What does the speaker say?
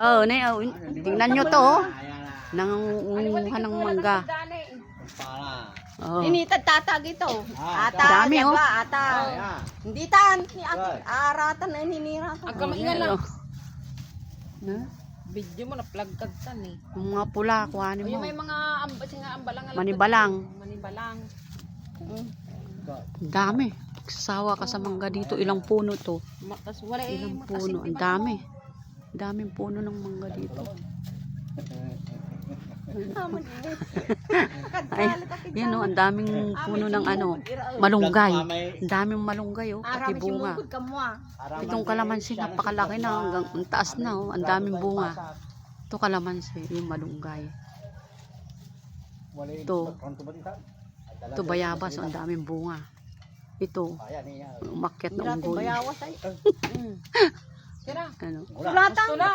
Oh, tingnan nyo to, oh. Nangunguha ng mangga. Oh. Initad tatag ito. Ata, dami, oh. Ata. Hindi tan. Aratan na ininiratan. Ang kamaingan lang. Huh? Video mo na plug tan eh. Yung mga pula, kuhanin Yung mo. may mga ambalang. Manibalang. Manibalang. Dami. Sasawa ka sa mangga dito. Ilang puno to? Matas wala eh. Ilang puno. Ang dami. Daming puno ng mangga dito. Ay, yan o, ang daming puno ng ano, malunggay. Ang daming malunggay oh, pati bunga. Itong kalamansi, napakalaki na, hanggang ang taas na oh, ang daming bunga. Ito kalamansi, yung malunggay. Ito bayabas, ang daming bunga. Ito, umakyat na unggoy. Bayawas ay. Tira. Ano? Sulatan. Tula.